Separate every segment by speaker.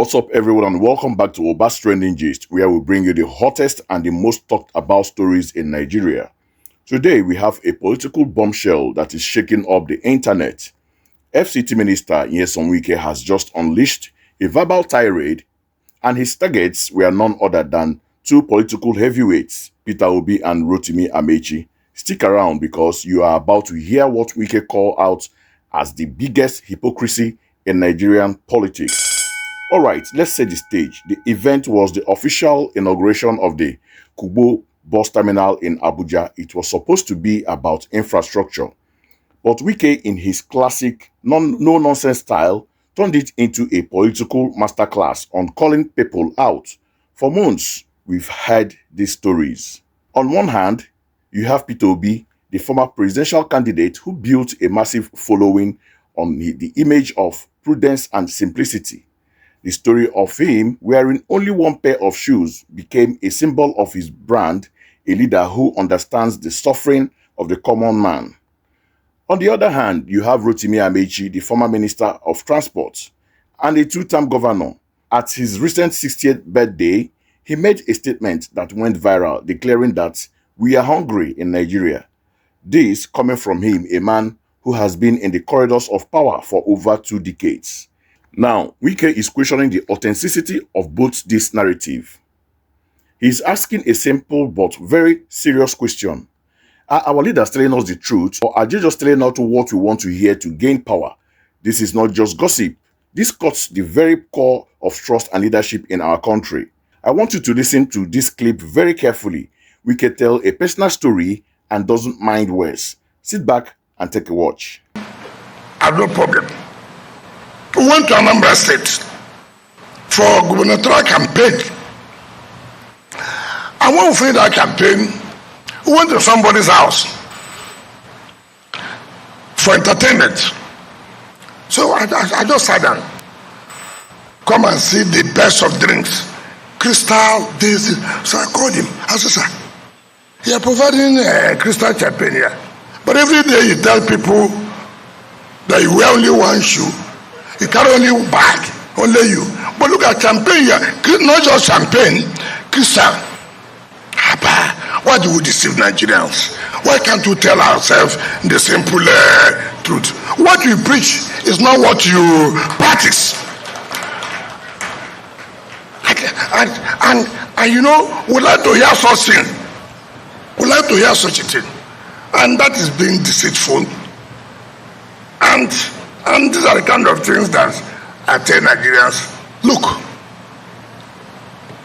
Speaker 1: What's up, everyone, and welcome back to Oba's Trending Gist, where we bring you the hottest and the most talked about stories in Nigeria. Today, we have a political bombshell that is shaking up the internet. FCT Minister Nyesom Wike has just unleashed a verbal tirade, and his targets were none other than two political heavyweights, Peter Obi and Rotimi Amaechi. Stick around because you are about to hear what Wike called out as the biggest hypocrisy in Nigerian politics. Alright, let's set the stage. The event was the official inauguration of the Kugbo Bus Terminal in Abuja. It was supposed to be about infrastructure. But Wike, in his classic no-nonsense style, turned it into a political masterclass on calling people out. For months, we've heard these stories. On one hand, you have Peter Obi, the former presidential candidate who built a massive following on the image of prudence and simplicity. The story of him wearing only one pair of shoes became a symbol of his brand, a leader who understands the suffering of the common man. On the other hand, you have Rotimi Amaechi, the former Minister of Transport and a two-term governor. At his recent 60th birthday, he made a statement that went viral, declaring that we are hungry in Nigeria. This coming from him, a man who has been in the corridors of power for over 2 decades. Now, Wike is questioning the authenticity of both this narrative. He is asking a simple but very serious question. Are our leaders telling us the truth, or are they just telling us what we want to hear to gain power? This is not just gossip. This cuts the very core of trust and leadership in our country. I want you to listen to this clip very carefully. Wike tell a personal story and doesn't mind words. Sit back and take a watch.
Speaker 2: I have no problem. We went to Anambra State for gubernatorial campaign. And when we finished that campaign, we went to somebody's house for entertainment. So I just sat down. Come and see the best of drinks. Cristal, this. So I called him. I said, sir, you are providing Cristal champagne here. But every day you tell people that you wear only one shoe, you carry only one bag, only you. But look at champagne here, not just champagne, Cristal. Why do we deceive Nigerians? Why can't we tell ourselves the simple truth? What you preach is not what you practice. And you know, we like to hear such thing. We like to hear such a thing. And that is being deceitful. And these are the kind of things that I tell Nigerians, look,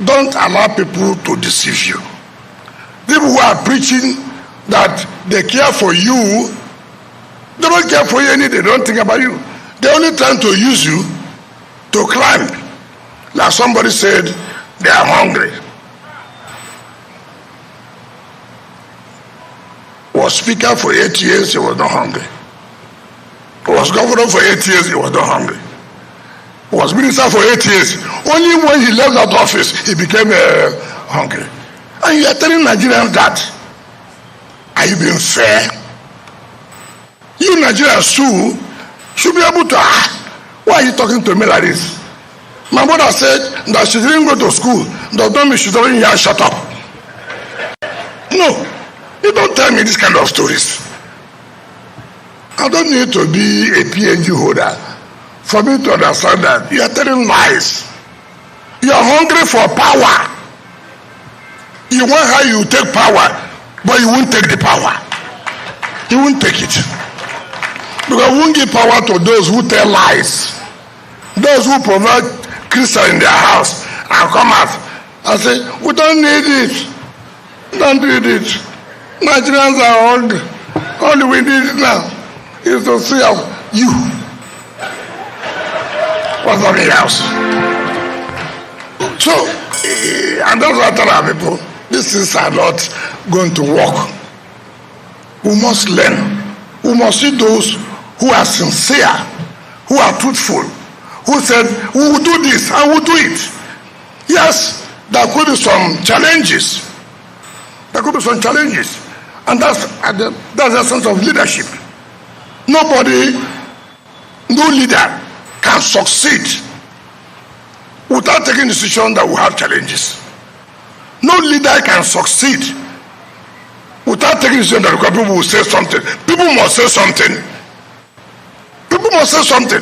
Speaker 2: don't allow people to deceive you. People who are preaching that they care for you, they don't care for you, they don't think about you. They're only trying to use you to climb. Like somebody said, they are hungry. Was speaker for 8 years, he was not hungry. Was governor for 8 years, he was not hungry. Was minister for 8 years. Only when he left that office, he became hungry. And you are telling Nigerians that. Are you being fair? You Nigerians too should be able to why are you talking to me like this? My mother said that she didn't go to school. Does not mean she doesn't hear shut up. No, you don't tell me this kind of stories. I don't need to be a PhD holder for me to understand that you are telling lies. You are hungry for power. You want how you take power, but you won't take the power. You won't take it. Because you won't give power to those who tell lies. Those who provide Cristal in their house and come out and say, we don't need it. Don't need it. Nigerians are hungry. All we need now is to see you. What's on the house? So, and that's what I tell our people. These things are not going to work. We must learn. We must see those who are sincere, who are truthful, who said, we will do this and we'll do it. Yes, there could be some challenges. There could be some challenges. And that's the sense of leadership. Nobody, no leader can succeed without taking decision that will have challenges. No leader can succeed without taking decision that people will say something. People must say something. People must say something.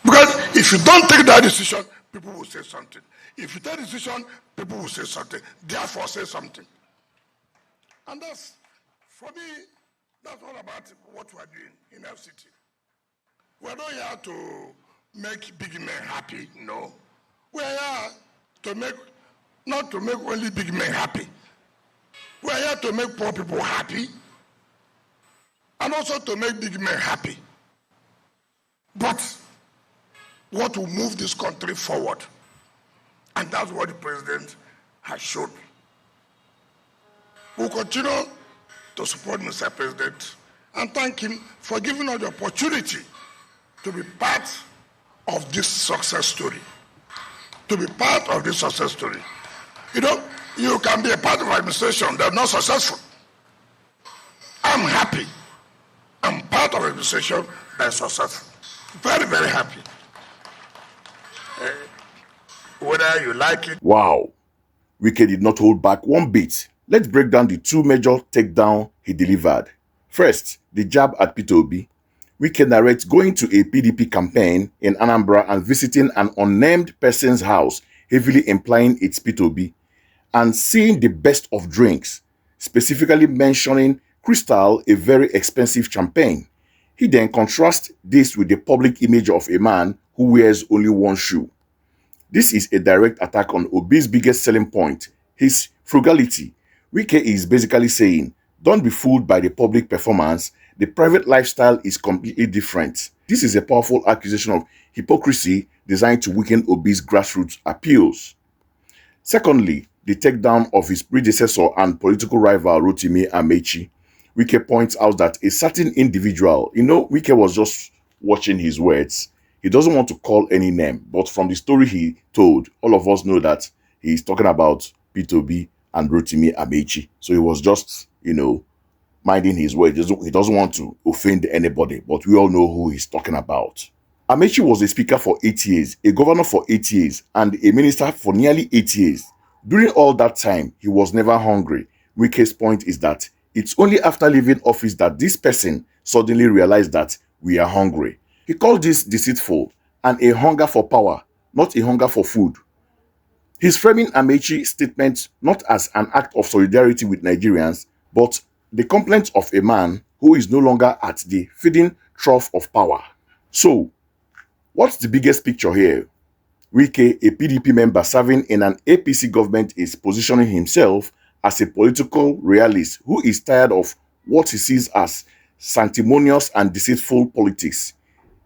Speaker 2: Because if you don't take that decision, people will say something. If you take a decision, people will say something. Therefore, say something. And that's, for me, that's all about what we are doing in FCT. We're not here to make big men happy, no. We're here to make, not to make only big men happy. We're here to make poor people happy and also to make big men happy. But what will move this country forward? And that's what the president has shown. We'll continue to support Mr. President and thank him for giving us the opportunity to be part of this success story. To be part of this success story. You know, you can be a part of an administration that's not successful. I'm happy. I'm part of an administration that's successful. Very, very happy. Whether you like it.
Speaker 1: Wow. Wike did not hold back one bit. Let's break down the two major takedowns he delivered. First, the jab at Peter Obi. Wike narrates going to a PDP campaign in Anambra and visiting an unnamed person's house, heavily implying it's Peter Obi, and seeing the best of drinks, specifically mentioning Cristal, a very expensive champagne. He then contrasts this with the public image of a man who wears only one shoe. This is a direct attack on Obi's biggest selling point, his frugality. Wike is basically saying, don't be fooled by the public performance, the private lifestyle is completely different. This is a powerful accusation of hypocrisy designed to weaken Obi's grassroots appeals. Secondly, the takedown of his predecessor and political rival Rotimi Amaechi. Wike points out that a certain individual, Wike was just watching his words. He doesn't want to call any name, but from the story he told, all of us know that he's talking about Peter Obi and Rotimi Amaechi. So he was just, minding his words. He doesn't want to offend anybody, but we all know who he's talking about. Amaechi was a speaker for 8 years, a governor for 8 years, and a minister for nearly 8 years. During all that time, he was never hungry. Wike's point is that it's only after leaving office that this person suddenly realized that we are hungry. He called this deceitful and a hunger for power, not a hunger for food. He's framing Amaechi's statement not as an act of solidarity with Nigerians, but the complaint of a man who is no longer at the feeding trough of power. So, what's the biggest picture here? Wike, a PDP member serving in an APC government, is positioning himself as a political realist who is tired of what he sees as sanctimonious and deceitful politics.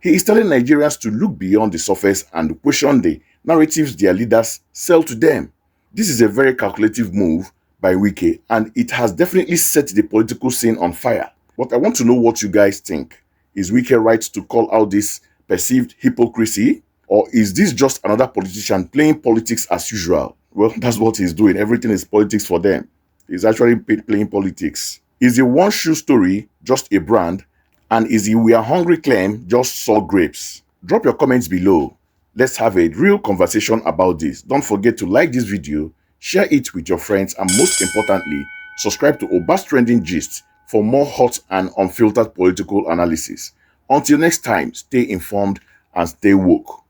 Speaker 1: He is telling Nigerians to look beyond the surface and question the narratives their leaders sell to them. This is a very calculative move by Wike, and it has definitely set the political scene on fire. But I want to know what you guys think. Is Wike right to call out this perceived hypocrisy? Or is this just another politician playing politics as usual? Well, that's what he's doing. Everything is politics for them. He's actually playing politics. Is the one shoe story just a brand? And is the we are hungry claim just sour grapes? Drop your comments below. Let's have a real conversation about this. Don't forget to like this video, share it with your friends, and most importantly, subscribe to Oba's Trending Gist for more hot and unfiltered political analysis. Until next time, stay informed and stay woke.